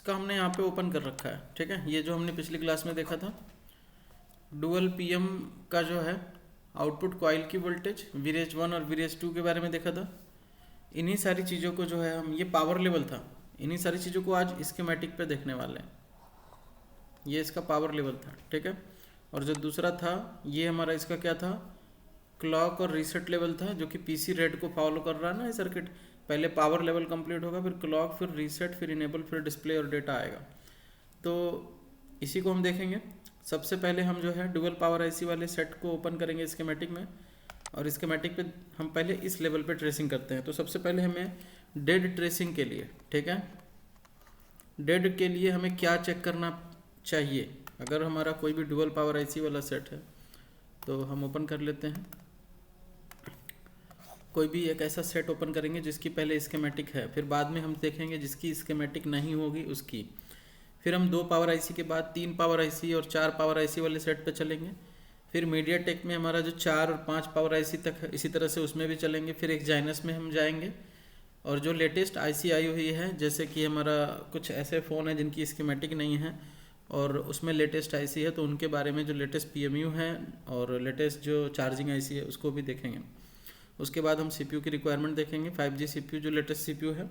इसका हमने यहाँ पे ओपन कर रखा है, ठीक है। ये जो हमने पिछली क्लास में देखा था, डुअल पीएम का जो है आउटपुट कॉइल की वोल्टेज, वीरेज 1 और वीरेज 2 के बारे में देखा था। इन्हीं सारी चीज़ों को जो है हम, ये पावर लेवल था, इन्हीं सारी चीज़ों को आज स्कीमेटिक पे देखने वाले हैं। ये इसका पावर लेवल था, ठीक है। और जो दूसरा था, ये हमारा इसका क्या था, क्लॉक और रीसेट लेवल था, जो कि पीसी रेड को फॉलो कर रहा है ना ये सर्किट। पहले पावर लेवल कंप्लीट होगा, फिर क्लॉक, फिर रीसेट, फिर इनेबल, फिर डिस्प्ले और डेटा आएगा। तो इसी को हम देखेंगे। सबसे पहले हम जो है डुअल पावर आईसी वाले सेट को ओपन करेंगे स्कीमेटिक में, और स्कीमेटिक पे हम पहले इस लेवल पे ट्रेसिंग करते हैं। तो सबसे पहले हमें डेड ट्रेसिंग के लिए, ठीक है, डेड के लिए हमें क्या चेक करना चाहिए। अगर हमारा कोई भी डुअल पावर आईसी वाला सेट है तो हम ओपन कर लेते हैं। कोई भी एक ऐसा सेट ओपन करेंगे जिसकी पहले स्कीमेटिक है, फिर बाद में हम देखेंगे जिसकी स्कीमेटिक नहीं होगी उसकी। फिर हम 2 पावर आईसी के बाद 3 पावर आईसी और 4 पावर आईसी वाले सेट पे चलेंगे। फिर मीडियाटेक में हमारा जो 4 और 5 पावर आईसी तक है, इसी तरह से उसमें भी चलेंगे। फिर एक जाइनस में हम जाएंगे, और जो लेटेस्ट आईसी आई हुई है, जैसे कि हमारा कुछ ऐसे फ़ोन है जिनकी स्कीमेटिक नहीं है और उसमें लेटेस्ट आईसी है, तो उनके बारे में जो लेटेस्ट पीएमयू है और लेटेस्ट जो चार्जिंग आईसी है उसको भी देखेंगे। उसके बाद हम सीपीयू की रिक्वायरमेंट देखेंगे, 5G सीपीयू जो लेटेस्ट सीपीयू है,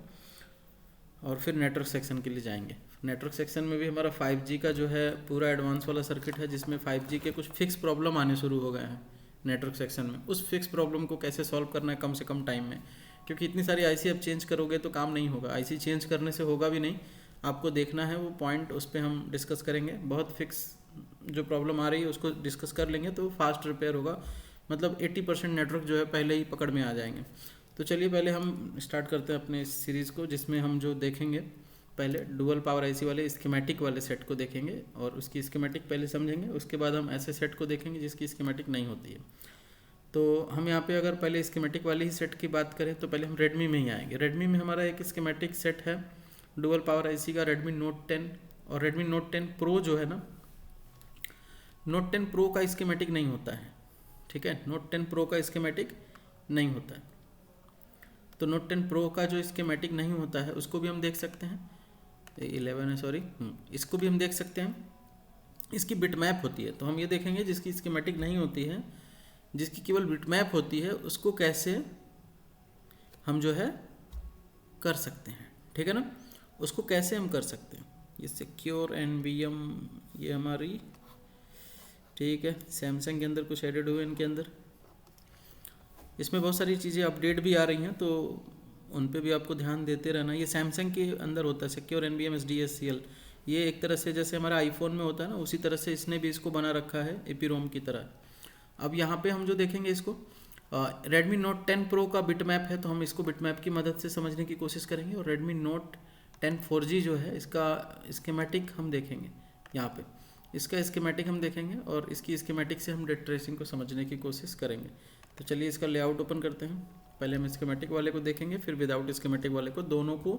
और फिर नेटवर्क सेक्शन के लिए जाएंगे। नेटवर्क सेक्शन में भी हमारा 5G का जो है पूरा एडवांस वाला सर्किट है, जिसमें 5G के कुछ फिक्स प्रॉब्लम आने शुरू हो गए हैं नेटवर्क सेक्शन में। उस फिक्स प्रॉब्लम को कैसे सॉल्व करना है कम से कम टाइम में, क्योंकि इतनी सारी आईसी अब चेंज करोगे तो काम नहीं होगा। आईसी चेंज करने से होगा भी नहीं, आपको देखना है वो पॉइंट, उस पर हम डिस्कस करेंगे। बहुत फिक्स जो प्रॉब्लम आ रही है उसको डिस्कस कर लेंगे तो फास्ट रिपेयर होगा, मतलब 80% नेटवर्क जो है पहले ही पकड़ में आ जाएंगे। तो चलिए पहले हम स्टार्ट करते हैं अपने इस सीरीज़ को, जिसमें हम जो देखेंगे पहले डुअल पावर आईसी वाले स्कीमेटिक वाले सेट को देखेंगे और उसकी स्कीमेटिक पहले समझेंगे। उसके बाद हम ऐसे सेट को देखेंगे जिसकी स्कीमेटिक नहीं होती है। तो हम यहाँ पे अगर पहले स्कीमेटिक वाले ही सेट की बात करें तो पहले हम रेडमी में ही आएंगे। रेडमी में हमारा एक स्कीमेटिक सेट है डुअल पावर आईसी का, रेडमी नोट 10 और रेडमी नोट 10 प्रो जो है ना, नोट 10 प्रो का स्कीमेटिक नहीं होता है, ठीक है। नोट 10 प्रो का स्कीमेटिक नहीं होता है, तो नोट 10 प्रो का जो स्कीमेटिक नहीं होता है उसको भी हम देख सकते हैं। 11 है, सॉरी, इसको भी हम देख सकते हैं। इसकी बिटमैप होती है, तो हम ये देखेंगे जिसकी स्कीमेटिक नहीं होती है, जिसकी केवल बिटमैप होती है, उसको कैसे हम जो है कर सकते हैं, ठीक है ना। उसको कैसे हम कर सकते हैं, ये सिक्योर NVM ये हमारी, ठीक है। सैमसंग के अंदर कुछ एडेड हुए इनके अंदर, इसमें बहुत सारी चीज़ें अपडेट भी आ रही हैं, तो उन पे भी आपको ध्यान देते रहना। ये सैमसंग के अंदर होता है सिक्योर NVM SDSCL। ये एक तरह से जैसे हमारा आईफोन में होता है ना, उसी तरह से इसने भी इसको बना रखा है EPROM की तरह। अब यहाँ पे हम जो देखेंगे इसको, रेडमी नोट 10 प्रो का बिटमैप है, तो हम इसको बिटमैप की मदद से समझने की कोशिश करेंगे। और रेडमी नोट 10 4G जो है, इसका स्कीमेटिक हम देखेंगे यहाँ पे, इसका स्कीमेटिक हम देखेंगे और इसकी स्कीमेटिक से हम डेटा ट्रेसिंग को समझने की कोशिश करेंगे। तो चलिए इसका लेआउट ओपन करते हैं। पहले हम स्कीमेटिक वाले को देखेंगे, फिर विदाउट स्कीमेटिक वाले को, दोनों को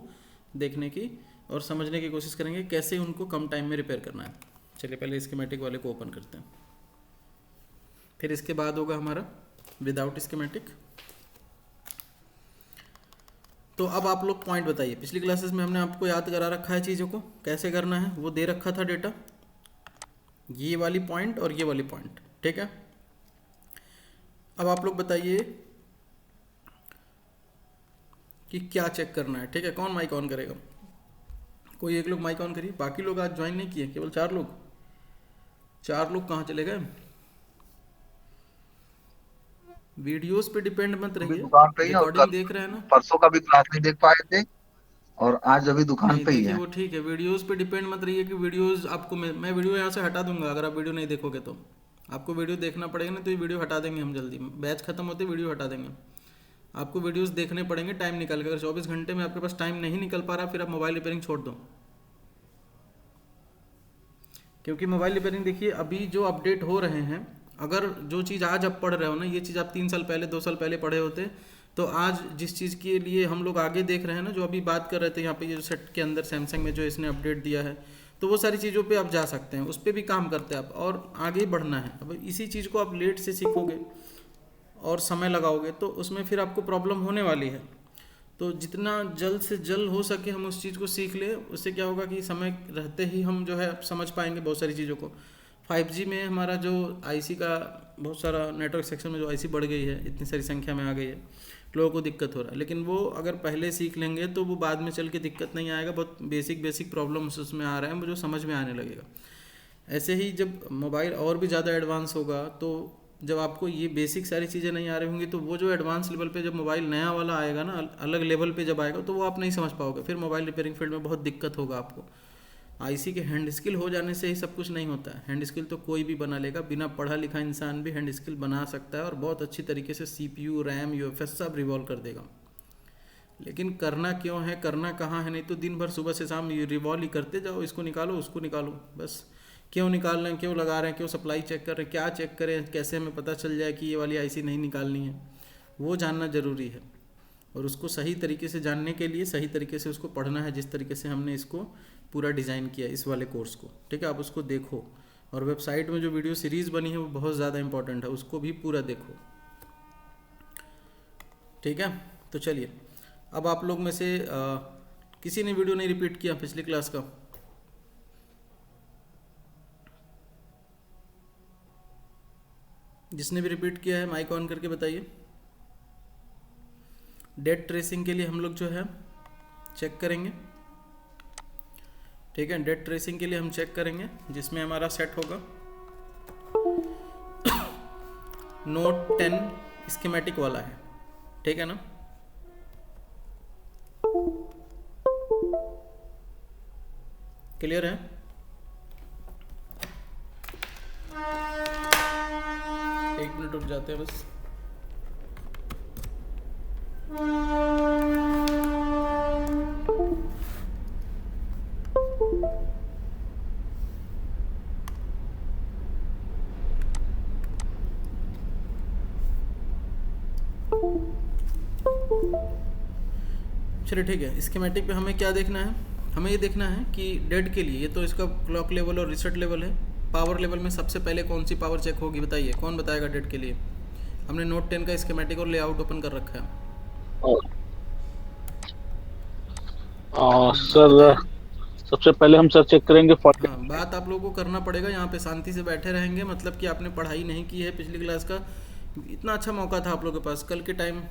देखने की और समझने की कोशिश करेंगे कैसे उनको कम टाइम में रिपेयर करना है। चलिए पहले स्कीमेटिक वाले को ओपन करते हैं, फिर इसके बाद होगा हमारा विदाउट स्कीमेटिक। तो अब आप लोग पॉइंट बताइए, पिछली क्लासेस में हमने आपको याद करा रखा है चीज़ों को कैसे करना है, वो दे रखा था डेटा, ये वाली पॉइंट और ये वाली पॉइंट, ठीक है। अब आप लोग बताइए कि क्या चेक करना है, ठीक है। कौन माइक ऑन करेगा, कोई एक लोग माइक ऑन करिए। बाकी लोग आज ज्वाइन नहीं किए, केवल 4 लोग। 4 लोग कहाँ चले गए। वीडियोस पे डिपेंड मत अभी रहिए, दुकान पे ही है, और रिकॉर्डिंग कल देख रहे हैं ना। परसों का भी क्लास नहीं देख पाए थे, और आज अभी दुकान नहीं पे ही देखिए, है। वो ठीक है, वीडियोस पे डिपेंड मत रहिए कि वीडियोस आपको मैं वीडियो यहाँ से हटा दूंगा अगर आप वीडियो नहीं देखोगे तो। आपको वीडियो देखना पड़ेगा ना, तो ये वीडियो हटा देंगे हम जल्दी, बैच खत्म होते वीडियो हटा देंगे। आपको वीडियोस देखने पड़ेंगे टाइम निकाल के। अगर 24 घंटे में आपके पास टाइम नहीं निकल पा रहा, फिर आप मोबाइल रिपेयरिंग छोड़ दो, क्योंकि मोबाइल रिपेयरिंग देखिए अभी जो अपडेट हो रहे हैं, अगर जो चीज़ आज आप पढ़ रहे हो ना, ये चीज़ आप 3 साल पहले 2 साल पहले पढ़े होते, तो आज जिस चीज़ के लिए हम लोग आगे देख रहे हैं ना, जो अभी बात कर रहे थे यहाँ पे, ये जो सेट के अंदर सैमसंग में जो इसने अपडेट दिया है, तो वो सारी चीज़ों पे आप जा सकते हैं, उस पर भी काम करते हैं आप, और आगे ही बढ़ना है। अब इसी चीज़ को आप लेट से सीखोगे और समय लगाओगे तो उसमें फिर आपको प्रॉब्लम होने वाली है। तो जितना जल्द से जल्द हो सके हम उस चीज़ को सीख लें, उससे क्या होगा कि समय रहते ही हम जो है समझ पाएंगे बहुत सारी चीज़ों को। 5G में हमारा जो आईसी का बहुत सारा नेटवर्क सेक्शन में जो आईसी बढ़ गई है, इतनी सारी संख्या में आ गई है, लोगों को दिक्कत हो रहा है। लेकिन वो अगर पहले सीख लेंगे तो वो बाद में चल के दिक्कत नहीं आएगा। बहुत बेसिक बेसिक प्रॉब्लम्स उसमें आ रहे हैं, वो जो समझ में आने लगेगा। ऐसे ही जब मोबाइल और भी ज़्यादा एडवांस होगा, तो जब आपको ये बेसिक सारी चीज़ें नहीं आ रही होंगी, तो वो जो एडवांस लेवल पे जब मोबाइल नया वाला आएगा ना, अलग लेवल पे जब आएगा, तो वो आप नहीं समझ पाओगे। फिर मोबाइल रिपेयरिंग फील्ड में बहुत दिक्कत होगा आपको। आईसी के हैंड स्किल हो जाने से ही सब कुछ नहीं होता है। हैंड स्किल तो कोई भी बना लेगा, बिना पढ़ा लिखा इंसान भी हैंड स्किल बना सकता है और बहुत अच्छी तरीके से सीपीयू, रैम, यूएफएस सब रिवॉल्व कर देगा। लेकिन करना क्यों है, करना कहाँ है? नहीं तो दिन भर सुबह से शाम ये रिवॉल्व ही करते जाओ, इसको निकालो उसको निकालो, बस। क्यों निकाल रहे हैं, क्यों लगा रहे हैं, क्यों सप्लाई चेक कर रहे हैं, क्या चेक करें, कैसे हमें पता चल जाए कि ये वाली आईसी नहीं निकालनी है, वो जानना ज़रूरी है। और उसको सही तरीके से जानने के लिए सही तरीके से उसको पढ़ना है, जिस तरीके से हमने इसको पूरा डिज़ाइन किया इस वाले कोर्स को। ठीक है, आप उसको देखो, और वेबसाइट में जो वीडियो सीरीज़ बनी है वो बहुत ज़्यादा इंपॉर्टेंट है, उसको भी पूरा देखो। ठीक है, तो चलिए, अब आप लोग में से किसी ने वीडियो नहीं रिपीट किया पिछली क्लास का? जिसने भी रिपीट किया है माइक ऑन करके बताइए। डेट ट्रेसिंग के लिए हम लोग जो है चेक करेंगे। ठीक है, डेट ट्रेसिंग के लिए हम चेक करेंगे, जिसमें हमारा सेट होगा नोट 10 स्कीमेटिक वाला है। ठीक है ना? क्लियर है? एक मिनट रुक जाते हैं बस। चलिए ठीक है, स्कीमेटिक पे हमें क्या देखना है? हमें ये देखना है कि डेड के लिए, ये तो इसका क्लॉक लेवल और रीसेट लेवल है। पावर लेवल में सबसे पहले कौन सी पावर चेक होगी बताइए, कौन बताएगा डेड के लिए? हमने नोट 10 का स्कीमेटिक और लेआउट ओपन कर रखा है। सर बताइए। सबसे पहले हम सर चेक करेंगे हाँ, बात आप लोगों को करना पड़ेगा, यहाँ पे शांति से बैठे रहेंगे, मतलब कि आपने पढ़ाई नहीं की है पिछली क्लास का। इतना अच्छा मौका था आप लोगों के पास कल के टाइम।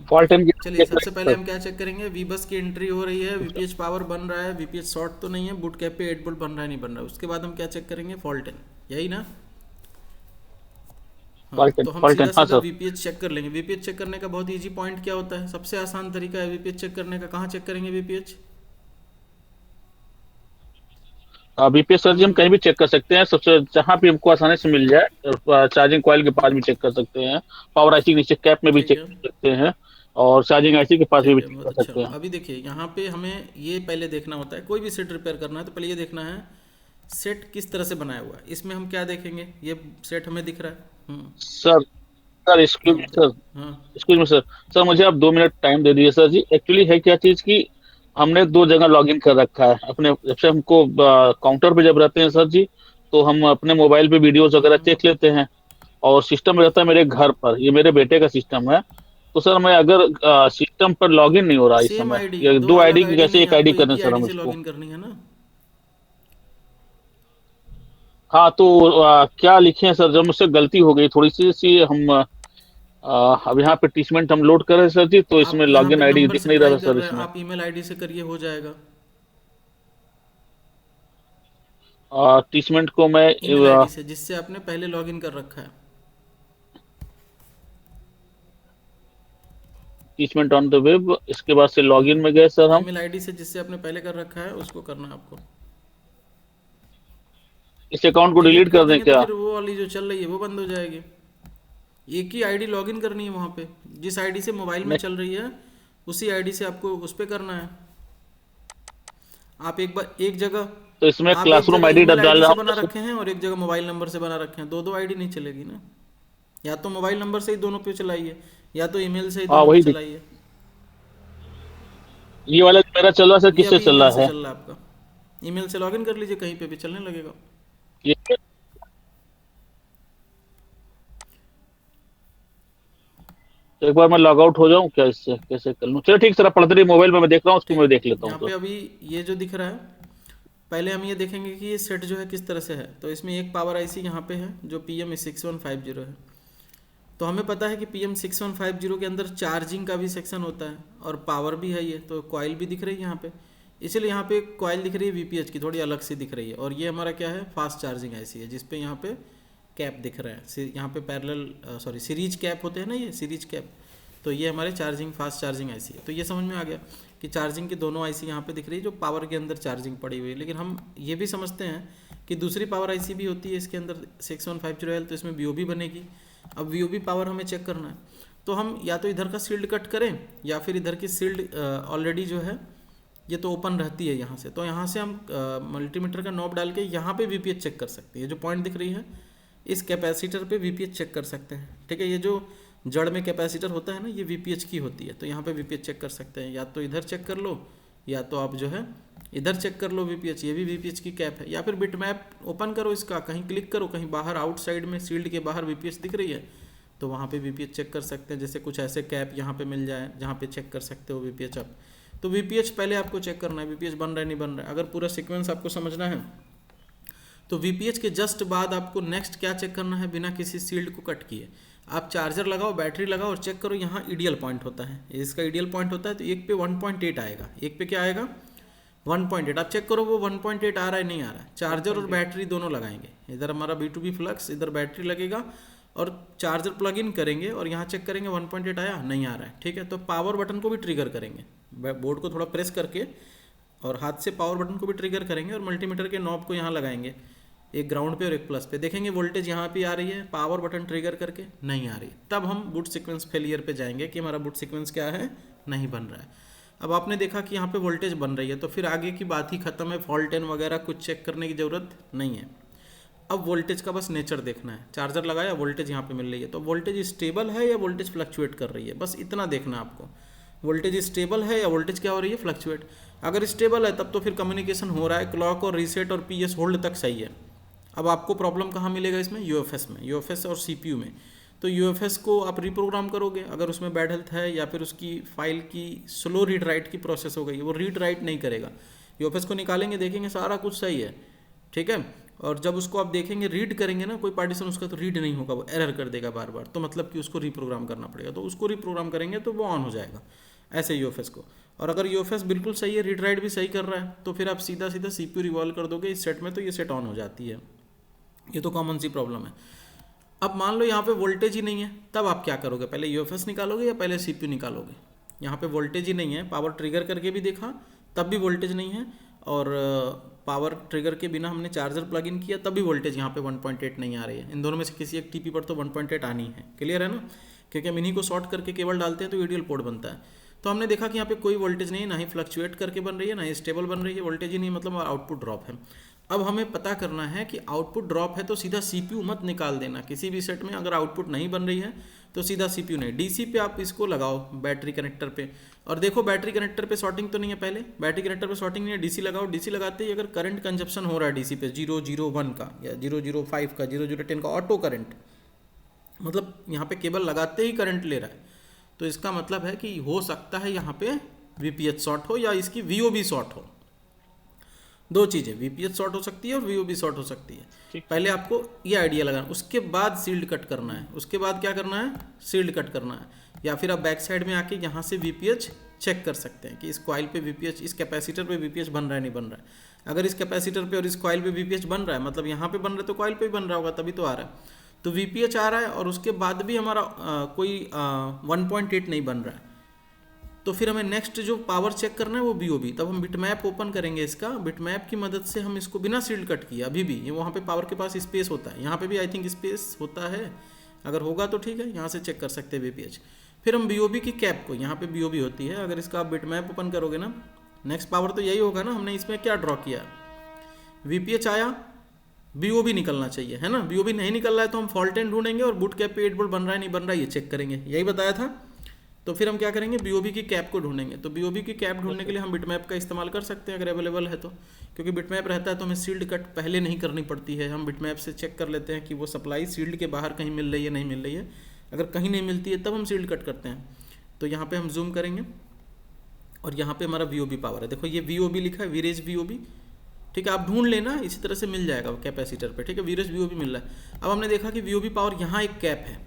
फॉल्ट टाइम चलिए, सबसे पहले हम क्या चेक करेंगे? वीबस की एंट्री हो रही है, वीपीएच पावर बन रहा है, वीपीएच शॉर्ट तो नहीं है, बूट कैप पे 8 वोल्ट बन रहा है नहीं बन रहा है। उसके बाद हम क्या चेक करेंगे? फॉल्ट इन, यही ना? हाँ, तो हम सीधा हाँ सीधा सर वीपीएच चेक कर लेंगे। वीपीएच चेक करने का बहुत इजी पॉइंट क्या होता है? सबसे आसान तरीका है वीपीएच चेक करने का। कहाँ चेक करेंगे वीपीएच? बीपीएस सर जी हम कहीं भी चेक कर सकते हैं, सबसे जहाँ भी हमको आसानी से मिल जाए। चार्जिंग कॉइल के पास भी चेक कर सकते हैं, पावर आईसी के नीचे कैप में भी ठीक चेक है, कर सकते हैं, और चार्जिंग आईसी के पास भी ठीक है, चेक बहुत कर अच्छा। सकते हैं। अभी देखिए, यहाँ पे हमें ये पहले देखना होता है, कोई भी सेट रिपेयर करना है तो पहले ये देखना है सेट किस तरह से बनाया हुआ है। इसमें हम क्या देखेंगे? ये सेट हमें दिख रहा है। सर सर एक्सक्यूज हाँ मी बताइए। सर, हाँ, एक्सक्यूज मी सर, सर मुझे आप 2 मिनट टाइम दे दीजिए सर जी। एक्चुअली है क्या चीज़ कि हमने 2 जगह लॉगिन कर रखा है अपने। जब से हमको काउंटर पे जब रहते हैं सर जी, तो हम अपने मोबाइल पे वीडियोस वगैरह देख लेते हैं, और सिस्टम रहता है मेरे घर पर, ये मेरे बेटे का सिस्टम है। तो सर मैं अगर सिस्टम पर लॉगिन नहीं हो रहा इस सेम समय, आईडी, ये दो दो अलग आईडी की आईडी कैसे नहीं है, एक आईडी आपको एक करें ही सर आईडी हम से इसको? लॉगिन करनी है ना? हाँ तो क्या लिखे सर, जब मुझसे गलती हो गई थोड़ी सी हम अब यहाँ पे टीचमेंट हम लोड कर रहे हैं सर जी, तो आप इसमें यहाँ लॉगिन पे आईडी नंबर दिख से नहीं रहा ट्राई था कर सर रहे हैं, इसमें। आप ईमेल आईडी से करिए, हो जाएगा। टीचमेंट को मैं ईमेल आईडी से जिससे आपने पहले लॉगिन कर रखा है। टीचमेंट ऑन द वेब, इसके बाद से लॉगिन में गए सर हम। ईमेल आईडी से जिससे आपने पहले कर रखा है उसको करना है आपको। इस अकाउंट को डिलीट डिलीट कर कर दें देंगे तो क्या? फिर वो वाली जो चल रही है वो बंद हो जाएगी। एक ही आईडी लॉगिन करनी है वहाँ पे, जिस आईडी से मोबाइल में नहीं, चल रही है उसी आईडी से आपको उस पर करना है। आप एक बार एक जगह, तो इसमें आप एक क्लासरूम जगह आईडी ईमेल डाल आईडी रहा से हूँ बना तो रखे हैं और एक जगह मोबाइल नंबर से बना रखे हैं, दो दो आईडी नहीं चलेगी ना। या तो मोबाइल नंबर से ही दोनों पे चलाइए, या तो ईमेल से ही हाँ दोनों पे वही चलाइए। ये वाला जो मेरा चल रहा है सर ये किससे अभी चल ईमेल रहा से है? चल रहा है आपका, ईमेल से लॉगिन कर लीजिए, कहीं पे भी चलने लगेगा। ये तो एक बार मैं लॉग आउट हो जाऊं क्या, इससे कैसे कर लूं? चलो ठीक, सर पढ़ते रहिए, मोबाइल में मैं देख रहा हूँ, उसको ठीक मैं है। देख लेता हूँ यहाँ तो। पे अभी ये जो दिख रहा है, पहले हम ये देखेंगे कि ये सेट जो है किस तरह से है। तो इसमें एक पावर आईसी यहाँ पे है जो PM6150 है। तो हमें पता है कि PM6150 के अंदर चार्जिंग का भी सेक्शन होता है और पावर भी है। ये तो कॉइल भी दिख रही है यहाँ पे, इसलिए यहाँ पे कॉइल दिख रही है VPH की, थोड़ी अलग से दिख रही है। और ये हमारा क्या है, फास्ट चार्जिंग आईसी है, जिसपे यहाँ पे कैप दिख रहा है। यहाँ पे पैरेलल सॉरी सीरीज कैप होते हैं ना, ये सीरीज कैप। तो ये हमारे चार्जिंग फास्ट चार्जिंग आईसी है। तो ये समझ में आ गया कि चार्जिंग की दोनों आईसी यहाँ पे दिख रही है जो पावर के अंदर चार्जिंग पड़ी हुई है। लेकिन हम ये भी समझते हैं कि दूसरी पावर आईसी भी होती है इसके अंदर 6150L, तो इसमें VOB बनेगी। अब VOB पावर हमें चेक करना है, तो हम या तो इधर का सील्ड कट करें या फिर इधर की सील्ड ऑलरेडी जो है ये तो ओपन रहती है यहाँ से। तो यहाँ से हम मल्टीमीटर का नॉब डाल के यहाँ पे VPH चेक कर सकते हैं। जो पॉइंट दिख रही है इस कैपेसिटर पे VPH चेक कर सकते हैं, ठीक है। ये जो जड़ में कैपेसिटर होता है ना, ये VPH की होती है। तो यहाँ पे VPH चेक कर सकते हैं, या तो इधर चेक कर लो या तो आप जो है इधर चेक कर लो VPH। ये भी VPH की कैप है। या फिर बिट मैप ओपन करो इसका, कहीं क्लिक करो, कहीं बाहर आउटसाइड में सील्ड के बाहर VPH दिख रही है तो वहाँ पे VPH चेक कर सकते हैं। जैसे कुछ ऐसे कैप यहाँ पे मिल जाए जहाँ पे चेक कर सकते हो VPH आप। तो VPH पहले आपको चेक करना है, VPH बन रहा है नहीं बन रहा है। अगर पूरा सीक्वेंस आपको समझना है तो VPH के जस्ट बाद आपको नेक्स्ट क्या चेक करना है, बिना किसी सील्ड को कट किए आप चार्जर लगाओ, बैटरी लगाओ और चेक करो। यहाँ ईडियल पॉइंट होता है, इसका ईडियल पॉइंट होता है। तो एक पे 1.8 आएगा, एक पे क्या आएगा 1.8। आप चेक करो वो 1.8 आ रहा है नहीं आ रहा है। चार्जर और बैटरी दोनों लगाएंगे, इधर हमारा B2B फ्लक्स, इधर बैटरी लगेगा और चार्जर प्लग इन करेंगे और यहाँ चेक करेंगे 1.8 आया नहीं आ रहा है, ठीक है। तो पावर बटन को भी ट्रिगर करेंगे, बोर्ड को थोड़ा प्रेस करके और हाथ से पावर बटन को भी ट्रिगर करेंगे और मल्टीमीटर के नॉब को यहाँ लगाएंगे, एक ग्राउंड पे और एक प्लस पे। देखेंगे वोल्टेज यहाँ पे आ रही है, पावर बटन ट्रिगर करके नहीं आ रही, तब हम बूट सीक्वेंस फेलियर पे जाएंगे कि हमारा बूट सीक्वेंस क्या है, नहीं बन रहा है। अब आपने देखा कि यहाँ पे वोल्टेज बन रही है, तो फिर आगे की बात ही खत्म है, फॉल्ट एन वगैरह कुछ चेक करने की ज़रूरत नहीं है। अब वोल्टेज का बस नेचर देखना है, चार्जर लगाया वोल्टेज यहाँ पे मिल रही है, तो वोल्टेज स्टेबल है या वोल्टेज फ्लक्चुएट कर रही है, बस इतना देखना है आपको। वोल्टेज स्टेबल है या वोल्टेज क्या हो रही है, फ्लक्चुएट। अगर स्टेबल है तब तो फिर कम्युनिकेशन हो रहा है, क्लॉक और रीसेट और PS होल्ड तक सही है। अब आपको प्रॉब्लम कहाँ मिलेगा इसमें, UFS में, UFS और CPU में। तो UFS को आप रिप्रोग्राम करोगे अगर उसमें बैड हेल्थ है, या फिर उसकी फाइल की स्लो रीड राइट की प्रोसेस हो गई, वो रीड राइट नहीं करेगा। UFS को निकालेंगे, देखेंगे सारा कुछ सही है, ठीक है। और जब उसको आप देखेंगे रीड करेंगे ना कोई पार्टीशन उसका, तो रीड नहीं होगा, वो एरर कर देगा बार बार। तो मतलब कि उसको रिप्रोग्राम करना पड़ेगा, तो उसको रिप्रोग्राम करेंगे तो वो ऑन हो जाएगा ऐसे UFS को। और अगर UFS बिल्कुल सही है, रीड राइट भी सही कर रहा है, तो फिर आप सीधा सीधा CPU रिवॉल्व कर दोगे इस सेट में, तो ये सेट ऑन हो जाती है। ये तो कॉमन सी प्रॉब्लम है। अब मान लो यहाँ पे वोल्टेज ही नहीं है, तब आप क्या करोगे, पहले UFS निकालोगे या पहले CPU निकालोगे। यहाँ पे वोल्टेज ही नहीं है, पावर ट्रिगर करके भी देखा तब भी वोल्टेज नहीं है, और पावर ट्रिगर के बिना हमने चार्जर प्लग इन किया तब भी वोल्टेज यहाँ पे 1.8 नहीं आ रही है। इन दोनों में से किसी एक TP पर तो 1.8 आनी है, क्लियर है ना, क्योंकि हम इन्हीं को शॉर्ट करके केबल डालते हैं तो ईडियल पोर्ट बनता है। तो हमने देखा कि यहाँ पे कोई वोल्टेज नहीं है, ना ही फ्लक्चुएट करके बन रही है, ना ही स्टेबल बन रही है, वोल्टेज ही नहीं, मतलब आउटपुट ड्रॉप है। अब हमें पता करना है कि आउटपुट ड्रॉप है तो सीधा CPU मत निकाल देना किसी भी सेट में। अगर आउटपुट नहीं बन रही है तो सीधा CPU नहीं, DC पे आप इसको लगाओ बैटरी कनेक्टर पे, और देखो बैटरी कनेक्टर पे शॉर्टिंग तो नहीं है। पहले बैटरी कनेक्टर पे शॉर्टिंग नहीं है, DC लगाओ। DC लगाते ही अगर करंट कंजप्शन हो रहा है DC पे 001 का या 005 का 0010 का ऑटो करंट, मतलब यहाँ पे केबल लगाते ही करंट ले रहा है, तो इसका मतलब है कि हो सकता है यहाँ पे VPH शॉर्ट हो या इसकी VOB शॉर्ट हो। दो चीज़ें, VPH शॉर्ट हो सकती है और VOB शॉर्ट हो सकती है। पहले आपको ये आइडिया लगाना, उसके बाद सील्ड कट करना है। उसके बाद क्या करना है, सील्ड कट करना है। या फिर आप बैक साइड में आके यहाँ से VPH चेक कर सकते हैं कि इस कॉइल पे VPH, इस कैपेसिटर पे VPH बन रहा है नहीं बन रहा है। अगर इस कैपेसिटर पे और इस कॉइल पे VPH बन रहा है, मतलब यहाँ पे बन रहा है तो कॉइल पे भी बन रहा होगा, तभी तो आ रहा है। तो VPH आ रहा है और उसके बाद भी हमारा कोई 1.8 नहीं बन रहा है, तो फिर हमें नेक्स्ट जो पावर चेक करना है वो BOB। तब हम बिटमैप ओपन करेंगे इसका, बिटमैप की मदद से हम इसको बिना सील्ड कट किए, अभी भी ये वहाँ पे पावर के पास स्पेस होता है, यहाँ पे भी आई थिंक स्पेस होता है, अगर होगा तो ठीक है, यहाँ से चेक कर सकते हैं VPH। फिर हम BOB की कैप को, यहाँ पे BOB होती है, अगर इसका आप बिटमैप ओपन करोगे ना, नेक्स्ट पावर तो यही होगा ना, हमने इसमें क्या ड्रॉ किया, VPH आया, BOB निकलना चाहिए, है ना। BOB नहीं निकल रहा है तो हम फॉल्ट एंड ढूंढेंगे और बूट कैप पे 8 वोल्ट बन रहा है नहीं बन रहा है ये चेक करेंगे, यही बताया था। तो फिर हम क्या करेंगे, BOB की कैप को ढूंढेंगे। तो BOB की कैप ढूंढने के लिए हम बिटमैप का इस्तेमाल कर सकते हैं अगर अवेलेबल है तो, क्योंकि बिटमैप रहता है तो हमें सील्ड कट पहले नहीं करनी पड़ती है। हम बिटमैप से चेक कर लेते हैं कि वो सप्लाई सील्ड के बाहर कहीं मिल रही है नहीं मिल रही है, अगर कहीं नहीं मिलती है तब हम शील्ड कट करते हैं। तो यहाँ पे हम जूम करेंगे और यहाँ पे हमारा वी पावर है, देखो ये वी लिखा है, वीरेज वी, ठीक है। आप ढूंढ लेना, इसी तरह से मिल जाएगा कैपेसिटर पे, ठीक है। वीरेज वी मिल रहा है। अब हमने देखा कि वी पावर यहाँ एक कैप है,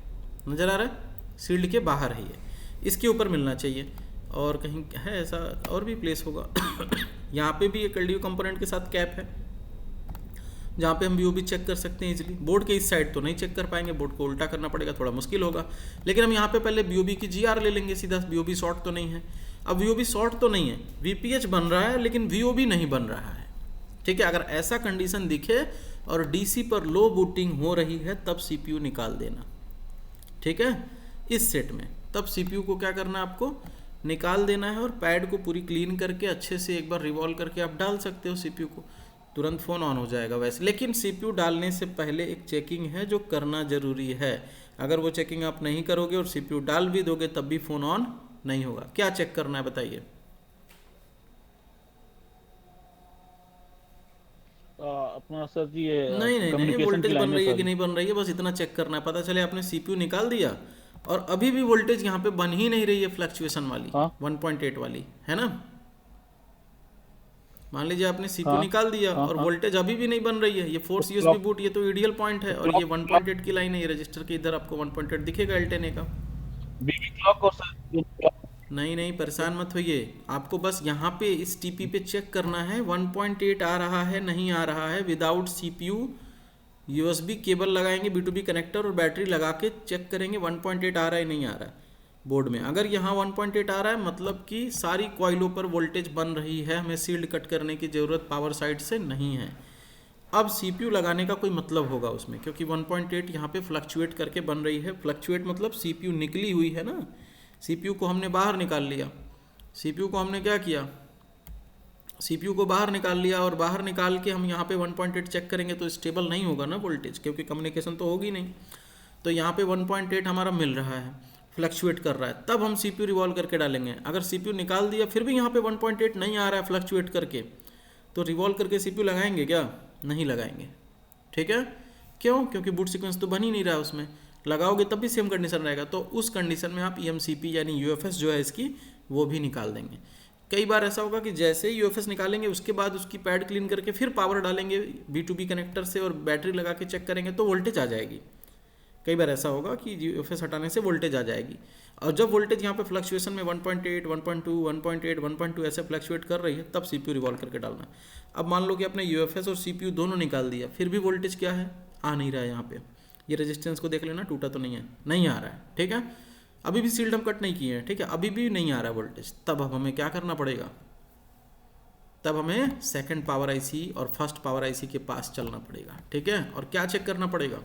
नज़र आ रहा है, शील्ड के बाहर है ये, इसके ऊपर मिलना चाहिए। और कहीं है ऐसा और भी प्लेस होगा यहाँ पे भी एक एलडीओ कंपोनेंट के साथ कैप है, जहाँ पे हम वी चेक कर सकते हैं इजीली। बोर्ड के इस साइड तो नहीं चेक कर पाएंगे, बोर्ड को उल्टा करना पड़ेगा, थोड़ा मुश्किल होगा। लेकिन हम यहाँ पे पहले वी की जीआर ले लेंगे सीधा, वी शॉर्ट तो नहीं है। अब वी शॉर्ट तो नहीं है, वीपीएच बन रहा है लेकिन वी नहीं बन रहा है, ठीक है। अगर ऐसा कंडीशन दिखे और डीसी पर लो बूटिंग हो रही है तब सीपीयू निकाल देना, ठीक है। इस सेट में तब सीपीयू को क्या करना है, आपको निकाल देना है और पैड को पूरी क्लीन करके अच्छे से एक बार रिवॉल्व करके आप डाल सकते हो सीपीयू को, तुरंत फ़ोन ऑन हो जाएगा वैसे। लेकिन सीपीयू डालने से पहले एक चेकिंग है जो करना ज़रूरी है। अगर वो चेकिंग आप नहीं करोगे और सीपीयू डाल भी दोगे तब भी फ़ोन ऑन नहीं होगा। क्या चेक करना है बताइए? अपना सर जी ये नहीं कम्युनिकेशन वोल्टेज की बन लाइन है रही है सर। कि नहीं बन रही है, बस इतना चेक करना है। पता चले आपने सीपीयू निकाल दिया और अभी भी वोल्टेज यहाँ पे बन ही नहीं रही है, फ्लक्चुएशन वाली, हाँ 1.8 वाली है ना। मान लीजिए आपने सीपीयू हाँ निकाल दिया हाँ और हाँ। वोल्टेज अभी भी नहीं बन रही है, ये तो फोर्स यूएसबी क्लॉक बूट, ये तो आइडियल पॉइंट है, और ये क्लॉक 1.8 की लाइन है, ये रजिस्टर के इधर आपको 1.8 दिखेगा एल्टेने का। बीबी क्लॉक और सर नहीं परेशान मत होइए, आपको बस यहाँ पे इस टीपी पे चेक करना है 1.8 आ रहा है नहीं आ रहा है। विदाउट सीपीयू यूएसबी केबल लगाएंगे, B2B कनेक्टर और बैटरी लगा के चेक करेंगे 1.8 आ रहा है नहीं आ रहा है बोर्ड में। अगर यहाँ 1.8 आ रहा है मतलब कि सारी कॉइलों पर वोल्टेज बन रही है, हमें सील्ड कट करने की ज़रूरत पावर साइड से नहीं है। अब सीपीयू लगाने का कोई मतलब होगा उसमें, क्योंकि 1.8 यहाँ पे फ्लक्चुएट करके बन रही है। फ्लक्चुएट मतलब सीपीयू निकली हुई है ना, सीपीयू को हमने बाहर निकाल लिया। सीपीयू को हमने क्या किया, सीपीयू को बाहर निकाल लिया, और बाहर निकाल के हम यहाँ पे 1.8 चेक करेंगे तो स्टेबल नहीं होगा ना वोल्टेज, क्योंकि कम्युनिकेशन तो होगी नहीं। तो यहाँ पे 1.8 हमारा मिल रहा है, फ्लक्चुएट कर रहा है, तब हम सीपीयू रिवॉल्व करके डालेंगे। अगर सीपीयू निकाल दिया फिर भी यहाँ पे 1.8 नहीं आ रहा है फ्लक्चुएट करके, तो रिवॉल्व करके सीपीयू लगाएंगे क्या? नहीं लगाएंगे, ठीक है। क्यों? क्योंकि बूट सीक्वेंस तो बन ही नहीं रहा है उसमें, लगाओगे तब भी सेम कंडीशन रहेगा। तो उस कंडीशन में आप EMCP यानी यूएफएस जो है इसकी वो भी निकाल देंगे। कई बार ऐसा होगा कि जैसे ही यूएफएस निकालेंगे उसके बाद उसकी पैड क्लीन करके फिर पावर डालेंगे B2B कनेक्टर से और बैटरी लगा के चेक करेंगे तो वोल्टेज आ जाएगी। कई बार ऐसा होगा कि यूएफएस हटाने से वोल्टेज आ जाएगी, और जब वोल्टेज यहाँ पे फ्लक्चुएशन में 1.8, 1.2, 1.8, 1.2 ऐसे फ्लक्चुएट कर रही है तब सीपीयू रिवॉल्व करके डालना। अब मान लो कि आपने यूएफएस और सीपीयू दोनों निकाल दिया, फिर भी वोल्टेज क्या है? आ नहीं रहा है। यहाँ पे ये रेजिस्टेंस को देख लेना, टूटा तो नहीं है, नहीं आ रहा है, ठीक है। अभी भी सील्ड हम कट नहीं किए हैं, ठीक है, अभी भी नहीं आ रहा है वोल्टेज। तब अब हमें क्या करना पड़ेगा? तब हमें सेकंड पावर आईसी और फर्स्ट पावर आईसी के पास चलना पड़ेगा, ठीक है। और क्या चेक करना पड़ेगा?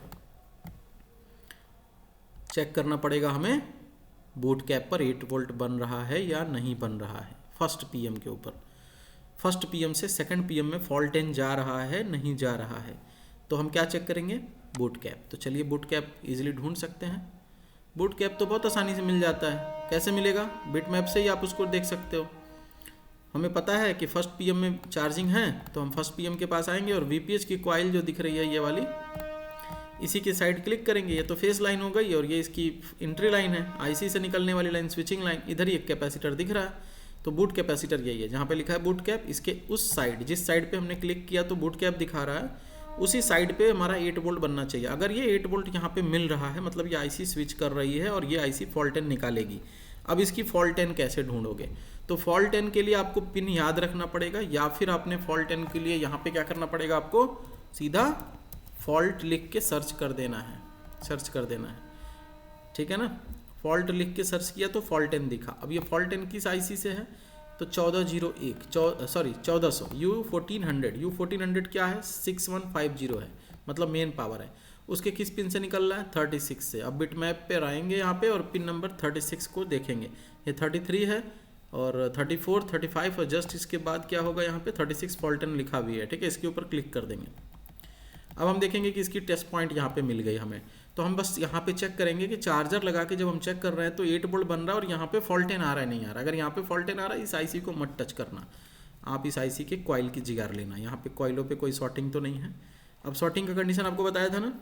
चेक करना पड़ेगा हमें बूट कैप पर 8 वोल्ट बन रहा है या नहीं बन रहा है, फर्स्ट पीएम के ऊपर। फर्स्ट पीएम से सेकंड पीएम में फॉल्ट इन जा रहा है नहीं जा रहा है, तो हम क्या चेक करेंगे? Boot cap. तो चलिए बूट कैप इजीली ढूंढ सकते हैं। बूट कैप तो बहुत आसानी से मिल जाता है। कैसे मिलेगा? बिट मैप से ही आप उसको देख सकते हो। हमें पता है कि फर्स्ट पीएम में चार्जिंग है, तो हम फर्स्ट पीएम के पास आएंगे और वीपीएच की कॉइल जो दिख रही है ये वाली, इसी के साइड क्लिक करेंगे। ये तो फेस लाइन हो गई और ये इसकी एंट्री लाइन है, आईसी से निकलने वाली लाइन, स्विचिंग लाइन। इधर ही एक कैपेसिटर दिख रहा है, तो बूट कैपेसिटर यही है जहाँ पे लिखा है बूट कैप। इसके उस साइड, जिस साइड पे हमने क्लिक किया तो बूट कैप दिखा रहा है, उसी साइड पे हमारा 8 वोल्ट बनना चाहिए। अगर ये 8 वोल्ट यहाँ पे मिल रहा है मतलब ये आईसी स्विच कर रही है और ये आईसी फॉल्ट 10 निकालेगी। अब इसकी फॉल्ट 10 कैसे ढूंढोगे? तो फॉल्ट 10 के लिए आपको पिन याद रखना पड़ेगा, या फिर आपने फॉल्ट 10 के लिए यहाँ पे क्या करना पड़ेगा? आपको सीधा फॉल्ट लिख के सर्च कर देना है, सर्च कर देना है, ठीक है ना। फॉल्ट लिख के सर्च किया तो फॉल्ट 10 दिखा। अब ये फॉल्ट 10 किस आईसी से है? तो 1400 U1400 क्या है? 6150 है, मतलब मेन पावर है। उसके किस पिन से निकल रहा है? 36 से। अब बिट मैप पे आएंगे यहाँ पे और पिन नंबर 36 को देखेंगे। ये 33 है और 34, 35 और जस्ट इसके बाद क्या होगा? यहाँ पे 36 फॉल्ट 10 लिखा भी है, ठीक है। इसके ऊपर क्लिक कर देंगे। अब हम देखेंगे कि इसकी टेस्ट पॉइंट यहाँ पे मिल गई हमें, तो हम बस यहाँ पे चेक करेंगे कि चार्जर लगा के जब हम चेक कर रहे हैं तो 8 वोल्ट बन रहा है और यहाँ पे फॉल्ट 10 आ रहा है नहीं आ रहा है। अगर यहाँ पे फॉल्ट 10 आ रहा है, इस आईसी को मत टच करना, आप इस आईसी के कॉइल की जिगार लेना। यहाँ पे कॉइलों पे कोई शॉर्टिंग तो नहीं है। अब शॉर्टिंग का कंडीशन आपको बताया था ना